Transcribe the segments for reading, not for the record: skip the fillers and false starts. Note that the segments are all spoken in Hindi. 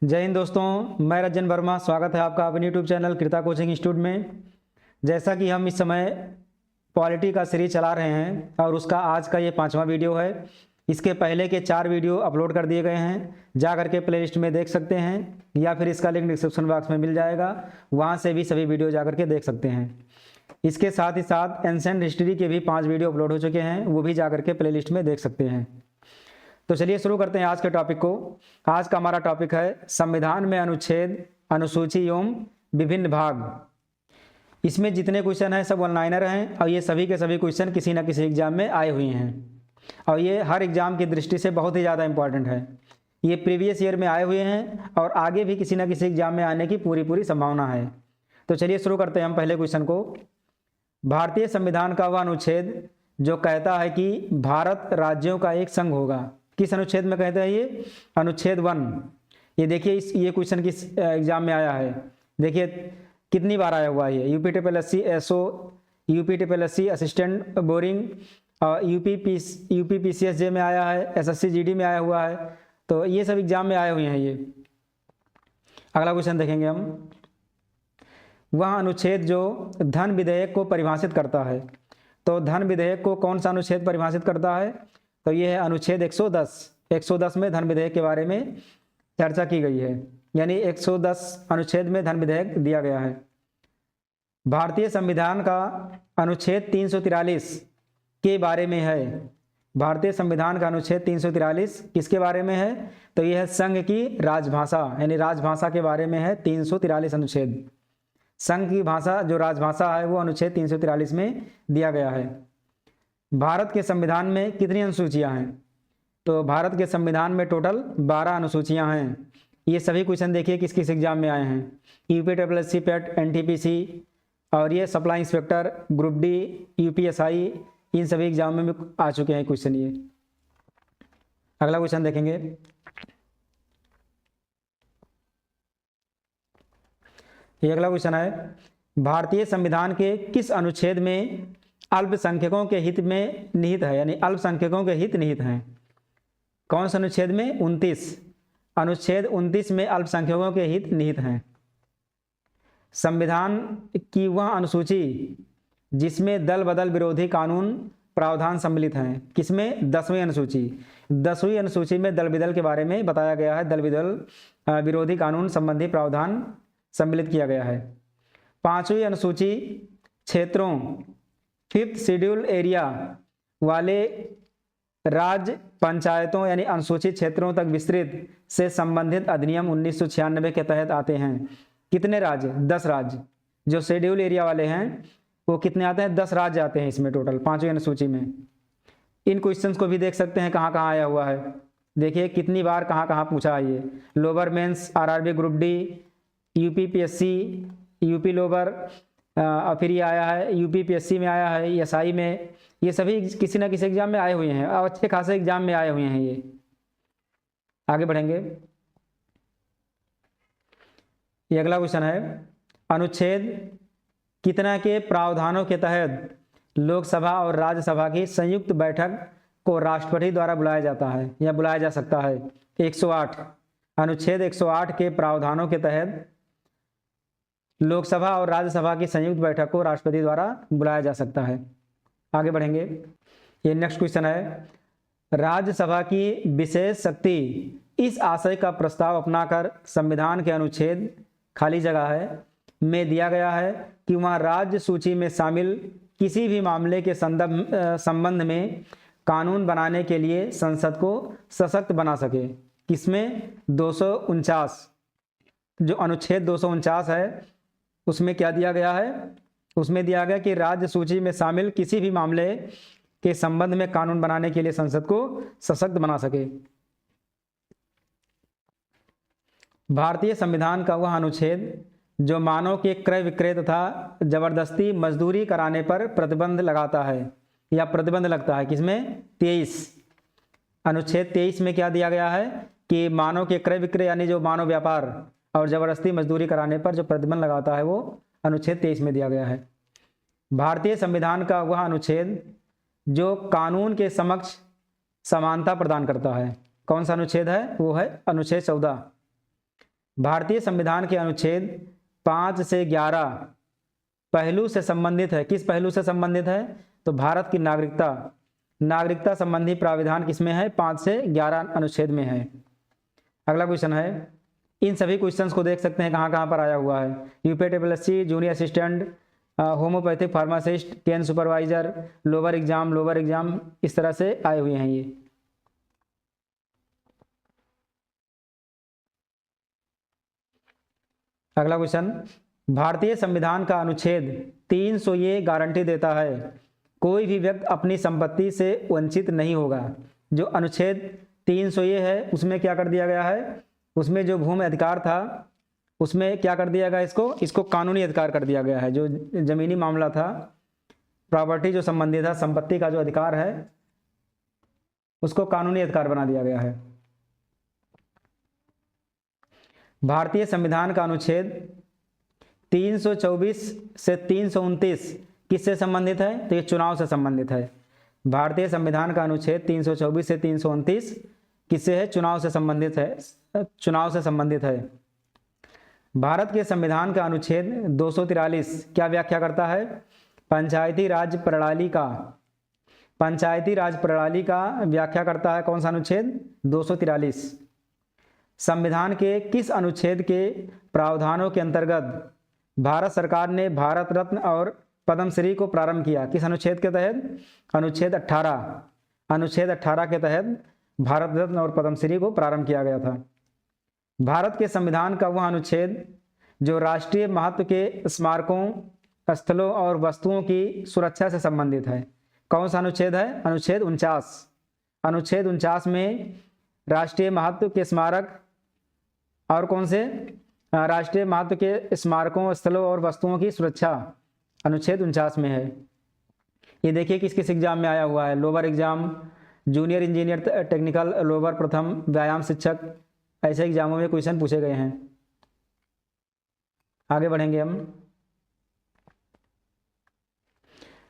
जय हिंद दोस्तों, मैं रंजन वर्मा। स्वागत है आपका अपने यूट्यूब चैनल कृता कोचिंग इंस्टीट्यूट में। जैसा कि हम इस समय पॉलिटी का सीरीज चला रहे हैं और उसका आज का ये 5वां वीडियो है। इसके पहले के 4 वीडियो अपलोड कर दिए गए हैं, जा करके प्लेलिस्ट में देख सकते हैं या फिर इसका लिंक डिस्क्रिप्शन बॉक्स में मिल जाएगा, वहाँ से भी सभी वीडियो जा करके देख सकते हैं। इसके साथ ही साथ एंसेंट हिस्ट्री के भी 5 वीडियो अपलोड हो चुके हैं, वो भी जा करके प्लेलिस्ट में देख सकते हैं। तो चलिए शुरू करते हैं आज के टॉपिक को। आज का हमारा टॉपिक है संविधान में अनुच्छेद, अनुसूची एवं विभिन्न भाग। इसमें जितने क्वेश्चन हैं सब वन लाइनर हैं और ये सभी के सभी क्वेश्चन किसी न किसी एग्जाम में आए हुए हैं और ये हर एग्जाम की दृष्टि से बहुत ही ज़्यादा इंपॉर्टेंट है। ये प्रीवियस ईयर में आए हुए हैं और आगे भी किसी न किसी एग्जाम में आने की पूरी संभावना है। तो चलिए शुरू करते हैं हम पहले क्वेश्चन को। भारतीय संविधान का वह अनुच्छेद जो कहता है कि भारत राज्यों का एक संघ होगा, किस अनुच्छेद में कहते हैं? ये अनुच्छेद 1। ये देखिए ये क्वेश्चन किस एग्जाम में आया है, देखिए कितनी बार आया हुआ है ये। UP triple SO, UP triple SC assistant boring, UP PCSJ में आया है, एसएससी जीडी में आया हुआ है। तो ये सब एग्जाम में आए हुए हैं ये। अगला क्वेश्चन देखेंगे हम। वह अनुच्छेद जो धन विधेयक को परिभाषित करता है, तो धन विधेयक को कौन सा अनुच्छेद परिभाषित करता है? तो ये है अनुच्छेद 110। 110 में धन विधेयक के बारे में चर्चा की गई है, यानी 110 अनुच्छेद में धन विधेयक दिया गया है। भारतीय संविधान का अनुच्छेद 343 के बारे में है। भारतीय संविधान का अनुच्छेद 343 किसके बारे में है? तो यह है संघ की राजभाषा, यानी राजभाषा के बारे में है 343 अनुच्छेद। संघ की भाषा जो राजभाषा है वो अनुच्छेद 343 में दिया गया है। भारत के संविधान में कितनी अनुसूचियां हैं? तो भारत के संविधान में टोटल 12 अनुसूचियां हैं। ये सभी क्वेश्चन देखिए किस किस एग्जाम में आए हैं। UP triple SC PET, NTPC और ये supply inspector, group D, UPSI, इन सभी एग्जाम में भी आ चुके हैं क्वेश्चन ये। अगला क्वेश्चन देखेंगे। ये अगला क्वेश्चन है, भारतीय संविधान के किस अनुच्छेद में अल्पसंख्यकों के हित में निहित है, यानी अल्पसंख्यकों के हित निहित हैं? कौन सा अनुच्छेद में? 29। अनुच्छेद 29 में अल्पसंख्यकों के हित निहित हैं। संविधान की वह अनुसूची जिसमें दल बदल विरोधी कानून प्रावधान सम्मिलित हैं, किसमें? 10वीं अनुसूची। 10वीं अनुसूची में दल बदल के बारे में बताया गया है, दल बदल विरोधी कानून संबंधी प्रावधान सम्मिलित किया गया है। 5वीं अनुसूची क्षेत्रों, 5th शेड्यूल एरिया वाले राज्य पंचायतों यानी अनुसूचित क्षेत्रों तक विस्तृत से संबंधित अधिनियम 1996 के तहत आते हैं। कितने राज्य? 10 राज्य। जो शेड्यूल एरिया वाले हैं वो कितने आते हैं? 10 राज्य आते हैं इसमें टोटल 5वीं अनुसूची में। इन क्वेश्चंस को भी देख सकते हैं कहाँ कहाँ आया हुआ है। देखिए कितनी बार कहाँ कहाँ पूछा है ये। Lower mains, RRB group D, UP PSC, UP lower, और फिर ये आया है यूपी पीएससी में आया है, एसआई में। ये सभी किसी न किसी एग्जाम में आए हुए हैं और अच्छे खासे एग्जाम में आए हुए हैं ये। आगे बढ़ेंगे। ये अगला क्वेश्चन है, अनुच्छेद कितना के प्रावधानों के तहत लोकसभा और राज्यसभा की संयुक्त बैठक को राष्ट्रपति द्वारा बुलाया जाता है या बुलाया जा सकता है? 108। अनुच्छेद 108 के प्रावधानों के तहत लोकसभा और राज्यसभा की संयुक्त बैठक को राष्ट्रपति द्वारा बुलाया जा सकता है। आगे बढ़ेंगे। ये नेक्स्ट क्वेश्चन है, राज्यसभा की विशेष शक्ति इस आशय का प्रस्ताव अपनाकर संविधान के अनुच्छेद खाली जगह है में दिया गया है कि वहाँ राज्य सूची में शामिल किसी भी मामले के संबंध में कानून बनाने के लिए संसद को सशक्त बना सके। किसमें? 249। जो अनुच्छेद 249 है उसमें क्या दिया गया है? उसमें दिया गया कि राज्य सूची में शामिल किसी भी मामले के संबंध में कानून बनाने के लिए संसद को सशक्त बना सके। भारतीय संविधान का वह अनुच्छेद जो मानव के क्रय विक्रय तथा जबरदस्ती मजदूरी कराने पर प्रतिबंध लगाता है या प्रतिबंध लगता है, किसमें? 23। अनुच्छेद 23 में क्या दिया गया है कि मानव के क्रय विक्रय यानी जो मानव व्यापार और जबरदस्ती मजदूरी कराने पर जो प्रतिबंध लगाता है वो अनुच्छेद 23 में दिया गया है। भारतीय संविधान का वह अनुच्छेद जो कानून के समक्ष समानता प्रदान करता है, कौन सा अनुच्छेद है? वो है अनुच्छेद 14। भारतीय संविधान के अनुच्छेद 5 से 11 पहलू से संबंधित है। किस पहलू से संबंधित है? तो भारत की नागरिकता संबंधी प्राविधान किसमें है? 5 से 11 अनुच्छेद में है। अगला क्वेश्चन है, इन सभी क्वेश्चंस को देख सकते हैं कहाँ कहाँ पर आया हुआ है। UPSC, junior assistant, homeopathic pharmacist, cane supervisor, lower exam, इस तरह से आए हुए हैं ये। अगला क्वेश्चन, भारतीय संविधान का अनुच्छेद 300 ये गारंटी देता है कोई भी व्यक्ति अपनी संपत्ति से वंचित नहीं होगा। जो अनुच्छेद 300 ये है उसमें क्या कर दिया गया है? उसमें जो भूमि अधिकार था उसमें क्या कर दिया गया? इसको कानूनी अधिकार कर दिया गया है। जो जमीनी मामला था, प्रॉपर्टी जो संबंधित था, संपत्ति का जो अधिकार है उसको कानूनी अधिकार बना दिया गया है। भारतीय संविधान का अनुच्छेद 324 से 329 किससे संबंधित है? तो ये चुनाव से संबंधित है। भारतीय संविधान का अनुच्छेद 324 से 329 किससे है? चुनाव से संबंधित है। भारत के संविधान का अनुच्छेद 243 क्या व्याख्या करता है? पंचायती राज प्रणाली का व्याख्या करता है। कौन सा अनुच्छेद? 243। संविधान के किस अनुच्छेद के प्रावधानों के अंतर्गत भारत सरकार ने भारत रत्न और पद्मश्री को प्रारंभ किया? किस अनुच्छेद के तहत? अनुच्छेद 18 के तहत भारत रत्न और पद्मश्री को प्रारंभ किया गया था। भारत के संविधान का वह अनुच्छेद जो राष्ट्रीय महत्व के स्मारकों, स्थलों और वस्तुओं की सुरक्षा से संबंधित है, कौन सा अनुच्छेद है? अनुच्छेद 49 में राष्ट्रीय महत्व के स्मारक और कौन से? राष्ट्रीय महत्व के स्मारकों, स्थलों और वस्तुओं की सुरक्षा अनुच्छेद 49 में है। ये देखिए किस किस एग्जाम में आया हुआ है। Lower exam, junior engineer technical, lower प्रथम, व्यायाम शिक्षक, ऐसे एग्जामों में क्वेश्चन पूछे गए हैं। आगे बढ़ेंगे हम।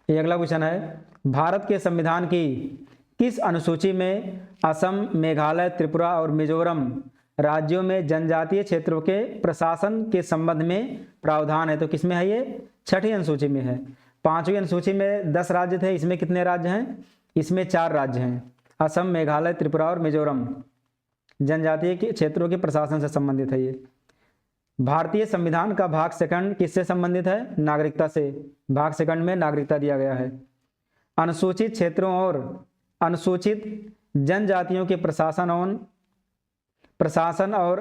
ये अगला क्वेश्चन है, भारत के संविधान की किस अनुसूची में असम, मेघालय, त्रिपुरा और मिजोरम राज्यों में जनजातीय क्षेत्रों के प्रशासन के संबंध में प्रावधान है? तो किसमें है ये? 6ठी अनुसूची में है। 5वीं अनुसूची में 10 राज्य थे, इसमें कितने राज्य हैं? इसमें 4 राज्य हैं, असम, मेघालय, त्रिपुरा और मिजोरम। जनजातीय के क्षेत्रों के प्रशासन से संबंधित है ये। भारतीय संविधान का भाग 2 किससे संबंधित है? नागरिकता से। भाग 2 में नागरिकता दिया गया है। अनुसूचित क्षेत्रों और अनुसूचित जनजातियों के प्रशासन और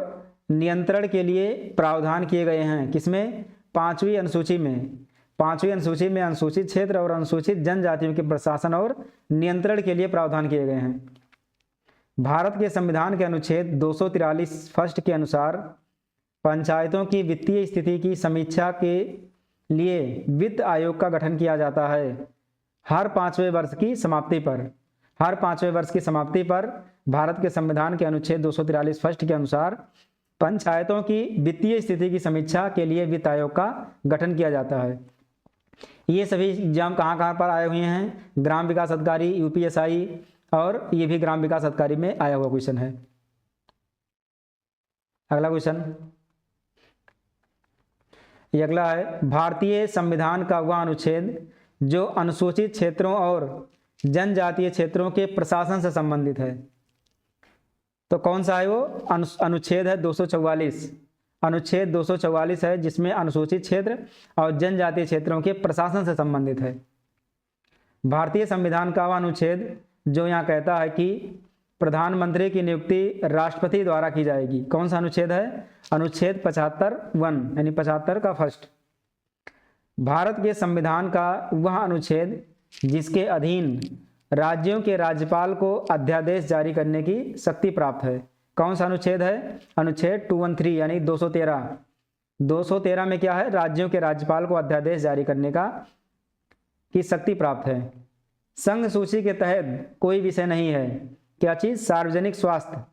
नियंत्रण के लिए प्रावधान किए गए हैं। किसमें? 5वीं अनुसूची में। 5वीं अनुसूची में अनुसूचित क्षेत्र और अनुसूचित जनजातियों के प्रशासन और नियंत्रण के लिए प्रावधान किए गए हैं। भारत के संविधान के अनुच्छेद 243 फर्स्ट के अनुसार पंचायतों की वित्तीय स्थिति की समीक्षा के लिए वित्त आयोग का गठन किया जाता है। हर 5वें वर्ष की समाप्ति पर भारत के संविधान के अनुच्छेद 243 फर्स्ट के अनुसार पंचायतों की वित्तीय स्थिति की समीक्षा के लिए वित्त आयोग का गठन किया जाता है। ये सभी एग्जाम कहाँ पर आए हुए हैं? ग्राम विकास अधिकारी, यूपीएसआई, और ये भी ग्राम विकास अधिकारी में आया हुआ क्वेश्चन है। अगला क्वेश्चन, ये अगला है, भारतीय संविधान का वह अनुच्छेद जो अनुसूचित क्षेत्रों और जनजातीय क्षेत्रों के प्रशासन से संबंधित है, तो कौन सा है वो? अनुच्छेद है 244। अनुच्छेद 244 है जिसमें अनुसूचित क्षेत्र और जनजातीय क्षेत्रों के प्रशासन से संबंधित है। भारतीय संविधान का वह अनुच्छेद जो यहाँ कहता है कि प्रधानमंत्री की नियुक्ति राष्ट्रपति द्वारा की जाएगी, कौन सा अनुच्छेद है? अनुच्छेद 75(1) यानी 75 का फर्स्ट। भारत के संविधान का वह अनुच्छेद जिसके अधीन राज्यों के राज्यपाल को अध्यादेश जारी करने की शक्ति प्राप्त है, कौन सा अनुच्छेद है? अनुच्छेद 213 यानी 213। 213 में क्या है? राज्यों के राज्यपाल को अध्यादेश जारी करने की शक्ति प्राप्त है। संघ सूची के तहत कोई विषय नहीं है। क्या चीज? सार्वजनिक स्वास्थ्य।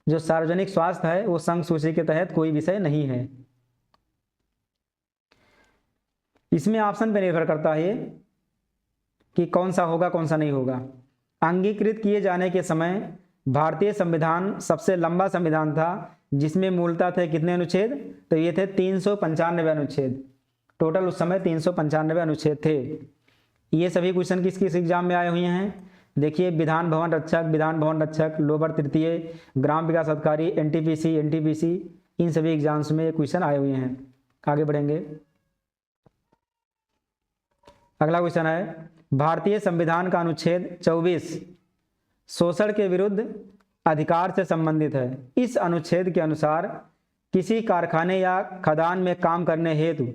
जो सार्वजनिक स्वास्थ्य है वो संघ सूची के तहत कोई विषय नहीं है। इसमें ऑप्शन पे निर्भर करता है कि कौन सा होगा कौन सा नहीं होगा। अंगीकृत किए जाने के समय भारतीय संविधान सबसे लंबा संविधान था जिसमें मूलतः थे कितने अनुच्छेद, तो ये थे 395 अनुच्छेद। टोटल उस समय 395 अनुच्छेद थे। ये सभी क्वेश्चन किस किस एग्जाम में आए हुए हैं, देखिए विधान भवन रक्षक, लोअर तृतीय, ग्राम विकास अधिकारी, एनटीपीसी, इन सभी एग्जाम्स में ये क्वेश्चन आए हुए हैं। आगे बढ़ेंगे। अगला क्वेश्चन है, भारतीय संविधान का अनुच्छेद 24 शोषण के विरुद्ध अधिकार से संबंधित है। इस अनुच्छेद के अनुसार किसी कारखाने या खदान में काम करने हेतु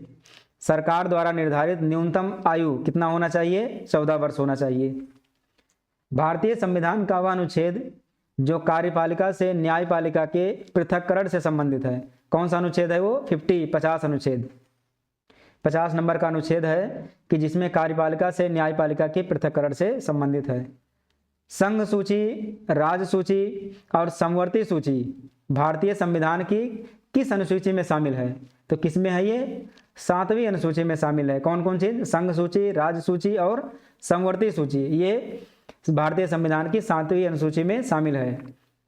सरकार द्वारा निर्धारित न्यूनतम आयु कितना होना चाहिए, 14 वर्ष होना चाहिए। भारतीय संविधान का वह अनुच्छेद जो कार्यपालिका से न्यायपालिका के पृथक्करण से संबंधित है, कौन सा अनुच्छेद है वो, 50 अनुच्छेद, 50 नंबर का अनुच्छेद है कि जिसमें कार्यपालिका से न्यायपालिका के पृथक्करण से संबंधित है। संघ सूची, राज्य सूची और समवर्ती सूची भारतीय संविधान की किस अनुसूची में शामिल है, तो किस में है ये, 7वीं अनुसूची में शामिल है। कौन कौन चीज, संघ सूची, राज्य सूची और समवर्ती सूची, ये भारतीय संविधान की 7वीं अनुसूची में शामिल है।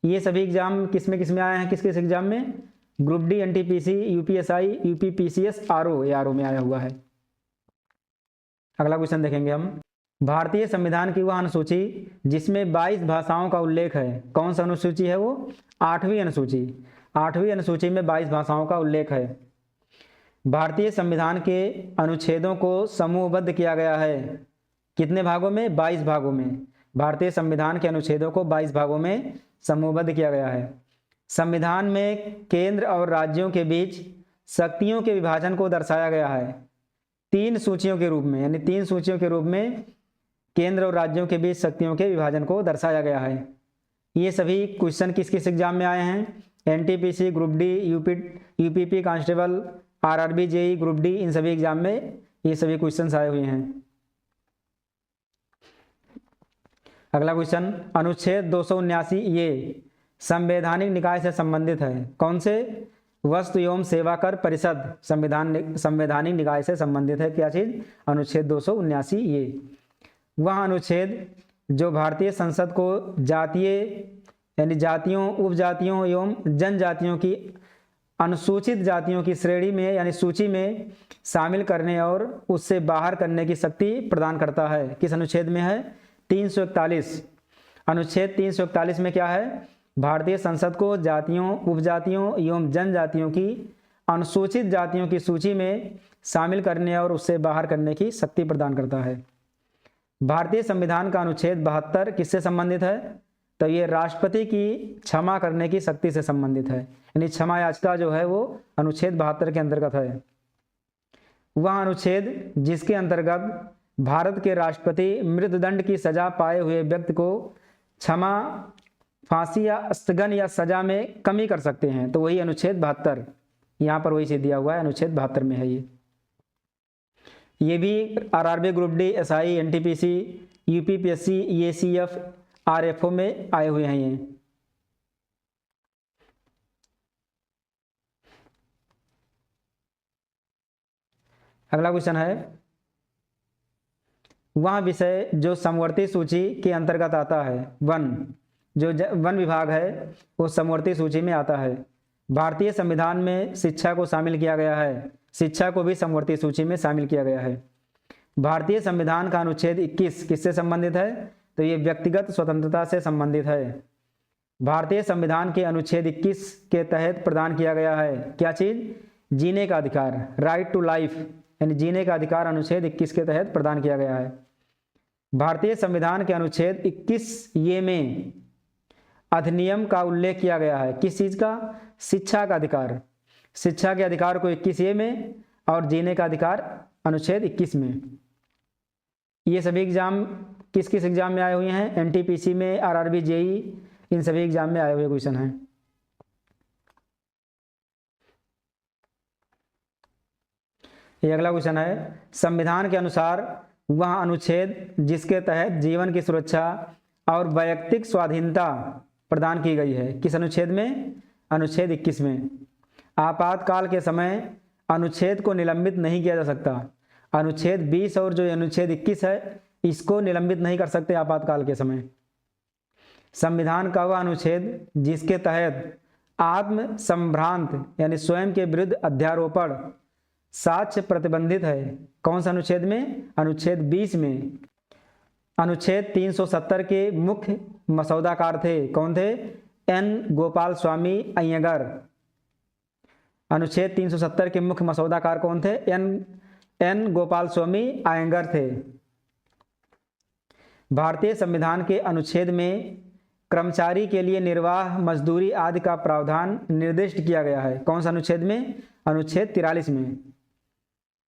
ये सभी एग्जाम किस में आए हैं, किस किस एग्जाम में, group D, NTPC, UPSI, UPPCS, RO, ये आरओ में आया हुआ है। अगला क्वेश्चन देखेंगे हम, भारतीय संविधान की वह अनुसूची जिसमें 22 भाषाओं का उल्लेख है, कौन सा अनुसूची है वो, 8वीं अनुसूची। 8वीं अनुसूची में 22 भाषाओं का उल्लेख है। भारतीय संविधान के अनुच्छेदों को समूहबद्ध किया गया है, कितने भागों में, 22 भागों में। भारतीय संविधान के अनुच्छेदों को 22 भागों में समूहबद्ध किया गया है। संविधान में केंद्र और राज्यों के बीच शक्तियों के विभाजन को दर्शाया गया है 3 सूचियों के रूप में, यानी 3 सूचियों के रूप में केंद्र और राज्यों के बीच शक्तियों के विभाजन को दर्शाया गया है। ये सभी क्वेश्चन किस किस एग्जाम में आए हैं, NTPC, group D, UPP constable, RRB, JE, group D, इन सभी एग्जाम में ये सभी क्वेश्चन आए हुए हैं। अगला क्वेश्चन, अनुच्छेद 279 ये संवैधानिक निकाय से संबंधित है, कौन से, वस्तु एवं सेवा कर परिषद संवैधानिक निकाय से संबंधित है। क्या चीज, अनुच्छेद 279 ये वह अनुच्छेद जो भारतीय संसद को जातीय यानी जातियों, उपजातियों एवं जनजातियों की अनुसूचित जातियों की श्रेणी में यानी सूची में शामिल करने और उससे बाहर करने की शक्ति प्रदान करता है। किस अनुच्छेद में है, 341। अनुच्छेद 341 में क्या है, भारतीय संसद को जातियों, उपजातियों एवं जनजातियों की अनुसूचित जातियों की सूची में शामिल करने और उससे बाहर करने की शक्ति प्रदान करता है। भारतीय संविधान का अनुच्छेद 72 किससे संबंधित है, तो ये राष्ट्रपति की क्षमा करने की शक्ति से संबंधित है, यानी क्षमा याचिका जो है वो अनुच्छेद 72 के अंतर्गत है। वह अनुच्छेद जिसके अंतर्गत भारत के राष्ट्रपति मृत्युदंड की सजा पाए हुए व्यक्ति को क्षमा, फांसी या स्थगन या सजा में कमी कर सकते हैं, तो वही अनुच्छेद 72, यहाँ पर वही से दिया हुआ है, अनुच्छेद 72 में है ये भी RRB, group D, SI, NTPC, UPPSC, EACF, RFO में आए हुए हैं ये। अगला क्वेश्चन है, वह विषय जो समवर्ती सूची के अंतर्गत आता है, वन विभाग है वो समवर्ती सूची में आता है। भारतीय संविधान में शिक्षा को शामिल किया गया है, शिक्षा को भी समवर्ती सूची में शामिल किया गया है। भारतीय संविधान का अनुच्छेद 21 किससे संबंधित है, तो ये व्यक्तिगत स्वतंत्रता से संबंधित है। भारतीय संविधान के अनुच्छेद 21 के तहत प्रदान किया गया है क्या चीज, जीने का अधिकार, राइट टू लाइफ, यानी जीने का अधिकार अनुच्छेद 21 के तहत प्रदान किया गया है। भारतीय संविधान के अनुच्छेद 21 ये में अधिनियम का उल्लेख किया गया है, किस चीज का, शिक्षा का अधिकार, शिक्षा के अधिकार को 21 ए में और जीने का अधिकार अनुच्छेद 21 में। ये सभी एग्जाम किस किस एग्जाम में आए हुए हैं, एनटीपीसी में, आरआरबी, जेई, इन सभी एग्जाम में आए हुए क्वेश्चन हैं। ये अगला क्वेश्चन है, संविधान के अनुसार वह अनुच्छेद जिसके तहत जीवन की सुरक्षा और वैयक्तिक स्वाधीनता प्रदान की गई है, किस अनुच्छेद में, अनुच्छेद 21 में। आपातकाल के समय अनुच्छेद को निलंबित नहीं किया जा सकता। अनुच्छेद 20 और जो अनुच्छेद 21 है इसको निलंबित नहीं कर सकते आपातकाल के समय। संविधान का वह अनुच्छेद जिसके तहत आत्म संभ्रांत यानी स्वयं के विरुद्ध अध्यारोपण साक्ष्य प्रतिबंधित है। कौन सा अनुच्छेद में? अनुच्छेद 20 में। अनुच्छेद 370 के मुख्य मसौदाकार थे, कौन थे? एन गोपाल स्वामी अय्यंगार। अनुच्छेद 370 के मुख्य मसौदाकार कौन थे? एन गोपाल स्वामी अय्यंगार थे। भारतीय संविधान के अनुच्छेद में कर्मचारी के लिए निर्वाह, मजदूरी आदि का प्रावधान निर्दिष्ट किया गया है। कौन सा अनुच्छेद में? अनुच्छेद 43 में।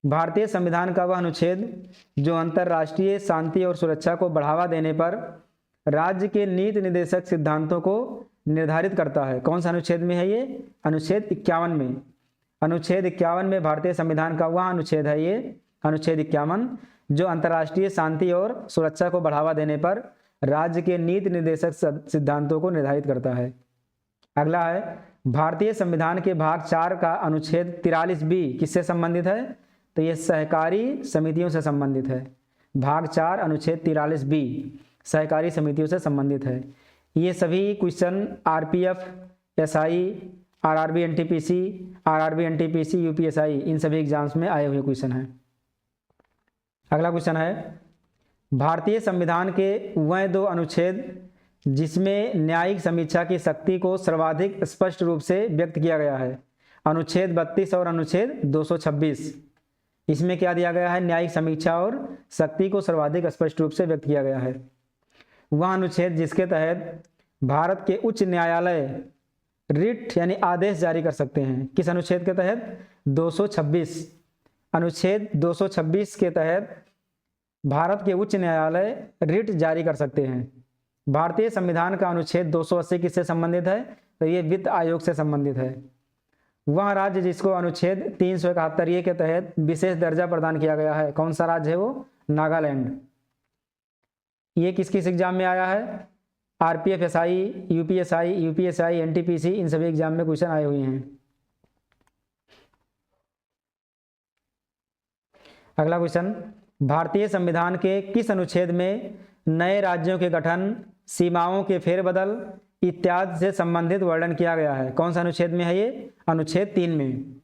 भारतीय संविधान का वह अनुच्छेद जो अंतर्राष्ट्रीय शांति और सुरक्षा को बढ़ावा देने पर राज्य के नीति निर्देशक सिद्धांतों को निर्धारित करता है। कौन सा अनुच्छेद में है ये? अनुच्छेद 51 में। अनुच्छेद 51 में भारतीय संविधान का वह अनुच्छेद है ये, अनुच्छेद 51, जो अंतर्राष्ट्रीय शांति और सुरक्षा को बढ़ावा देने पर राज्य के नीति निर्देशक सिद्धांतों को निर्धारित करता है। अगला है भारतीय संविधान के भाग 4 का अनुच्छेद 43B किससे संबंधित है? तो ये सहकारी समितियों से संबंधित है। भाग 4 अनुच्छेद 43B सहकारी समितियों से संबंधित है। ये सभी question RPF, SI, RRB NTPC, RRB NTPC, UPSI इन सभी एग्जाम्स में आए हुए क्वेश्चन हैं। अगला क्वेश्चन है भारतीय संविधान के वह 2 अनुच्छेद जिसमें न्यायिक समीक्षा की शक्ति को सर्वाधिक स्पष्ट रूप से व्यक्त किया गया है। अनुच्छेद 32 और अनुच्छेद 226। इसमें क्या दिया गया है? न्यायिक समीक्षा और शक्ति को सर्वाधिक स्पष्ट रूप से व्यक्त किया गया है। वह अनुच्छेद जिसके तहत भारत के उच्च न्यायालय रिट यानी आदेश जारी कर सकते हैं। किस अनुच्छेद के तहत? 226। अनुच्छेद 226 के तहत भारत के उच्च न्यायालय रिट जारी कर सकते हैं। भारतीय संविधान का अनुच्छेद 280 किससे संबंधित है? तो ये वित्त आयोग से संबंधित है। वह राज्य जिसको अनुच्छेद 371 के तहत विशेष दर्जा प्रदान किया गया है, कौन सा राज्य है वो? नागालैंड। ये किस किस एग्जाम में आया है? आरपीएफ, एसआई, यूपीएसआई, एनटीपीसी इन सभी एग्जाम में क्वेश्चन आए हुए हैं। अगला क्वेश्चन भारतीय संविधान के किस अनुच्छेद में नए राज्यों के गठन, सीमाओं के फेरबदल इत्यादि से संबंधित वर्णन किया गया है? कौन सा अनुच्छेद में है ये? अनुच्छेद 3 में।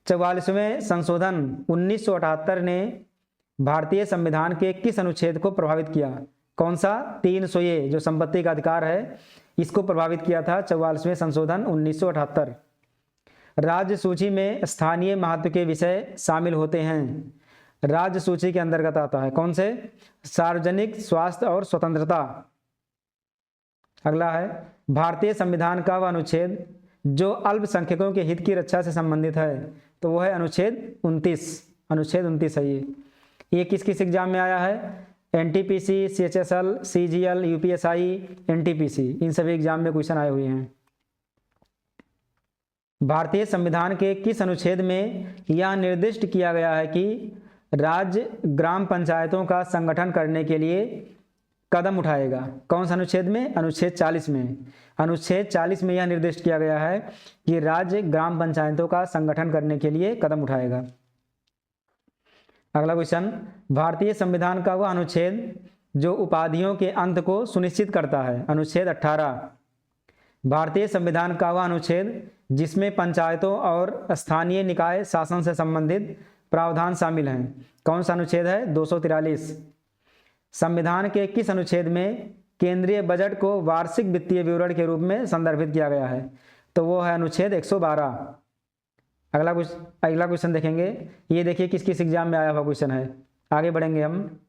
44वें संशोधन 1978 ने भारतीय संविधान के किस अनुच्छेद को प्रभावित किया? कौन सा? 300 ये जो संपत्ति का अधिकार है इसको प्रभावित किया था 44वें संशोधन 1978। राज्य सूची में स्थानीय महत्व के विषय शामिल होते हैं। राज्य सूची के अंतर्गत आता है कौन से? सार्वजनिक स्वास्थ्य और स्वतंत्रता। अगला है भारतीय संविधान का वह अनुच्छेद जो अल्पसंख्यकों के हित की रक्षा से संबंधित है, तो वो है अनुच्छेद 29। अनुच्छेद 29 है ये किस किस एग्जाम में आया है? NTPC, CHSL, CGL, UPSI, NTPC इन सभी एग्जाम में क्वेश्चन आए हुए हैं। भारतीय संविधान के किस अनुच्छेद में यह निर्दिष्ट किया गया है कि राज्य ग्राम पंचायतों का संगठन करने के लिए कदम उठाएगा? कौन सा अनुच्छेद में? अनुच्छेद 40 में। अनुच्छेद 40 में यह निर्दिष्ट किया गया है कि राज्य ग्राम पंचायतों का संगठन करने के लिए कदम उठाएगा। अगला क्वेश्चन भारतीय संविधान का वह अनुच्छेद जो उपाधियों के अंत को सुनिश्चित करता है? अनुच्छेद 18। भारतीय संविधान का वह अनुच्छेद जिसमें पंचायतों और स्थानीय निकाय शासन से संबंधित प्रावधान शामिल हैं, कौन सा अनुच्छेद है? 243। संविधान के किस अनुच्छेद में केंद्रीय बजट को वार्षिक वित्तीय विवरण के रूप में संदर्भित किया गया है? तो वो है अनुच्छेद 112। अगला क्वेश्चन देखेंगे, ये देखिए किस किस एग्जाम में आया हुआ क्वेश्चन है। आगे बढ़ेंगे हम।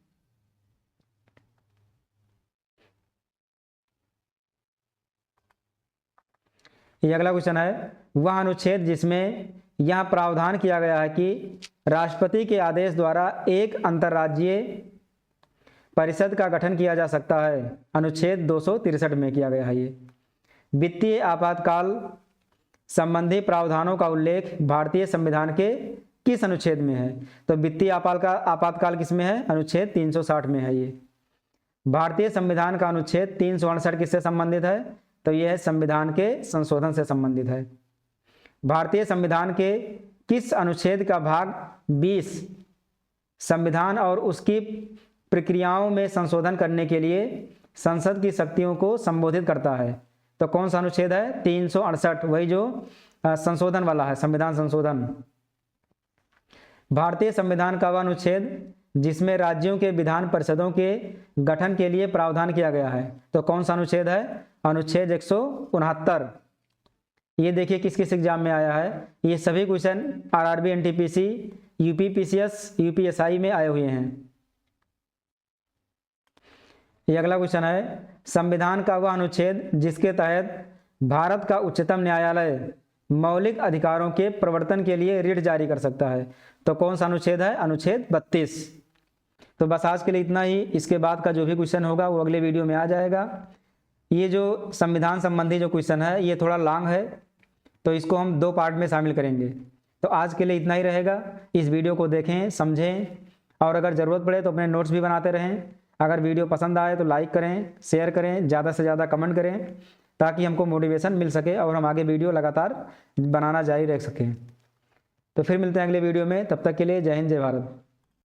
ये अगला क्वेश्चन है वह अनुच्छेद जिसमें यह प्रावधान किया गया है कि राष्ट्रपति के आदेश द्वारा एक अंतर्राज्यीय परिषद का गठन किया जा सकता है। अनुच्छेद 263 में किया गया है ये। वित्तीय आपातकाल संबंधी प्रावधानों का उल्लेख भारतीय संविधान के किस अनुच्छेद में है? तो वित्तीय आपातकाल किस में है? अनुच्छेद 360 में है ये। भारतीय संविधान का अनुच्छेद 368 किससे संबंधित है? तो यह संविधान के संशोधन से संबंधित है। भारतीय संविधान के किस अनुच्छेद का भाग 20 संविधान और उसकी प्रक्रियाओं में संशोधन करने के लिए संसद की शक्तियों को संबोधित करता है। तो कौन सा अनुच्छेद है? 368, वही जो संशोधन वाला है, संविधान संशोधन। भारतीय संविधान का वह अनुच्छेद जिसमें राज्यों के विधान परिषदों के गठन के लिए प्रावधान किया गया है। तो कौन सा अनुच्छेद है? अनुच्छेद 169। ये देखिए किस किस एग्जाम में आया है। ये सभी question RRB, NTPC, UPPCS, UPSI में आए हुए हैं। ये अगला क्वेश्चन है, संविधान का वह अनुच्छेद जिसके तहत भारत का उच्चतम न्यायालय मौलिक अधिकारों के प्रवर्तन के लिए रिट जारी कर सकता है। तो कौन सा अनुच्छेद है? अनुच्छेद 32। तो बस आज के लिए इतना ही। इसके बाद का जो भी क्वेश्चन होगा वो अगले वीडियो में आ जाएगा। ये जो संविधान संबंधी जो क्वेश्चन है ये थोड़ा लॉन्ग है, तो इसको हम 2 पार्ट में शामिल करेंगे। तो आज के लिए इतना ही रहेगा। इस वीडियो को देखें, समझें और अगर ज़रूरत पड़े तो अपने नोट्स भी बनाते रहें। अगर वीडियो पसंद आए तो लाइक करें, शेयर करें, ज़्यादा से ज़्यादा कमेंट करें, ताकि हमको मोटिवेशन मिल सके और हम आगे वीडियो लगातार बनाना जारी रख सकें। तो फिर मिलते हैं अगले वीडियो में, तब तक के लिए जय हिंद, जय भारत।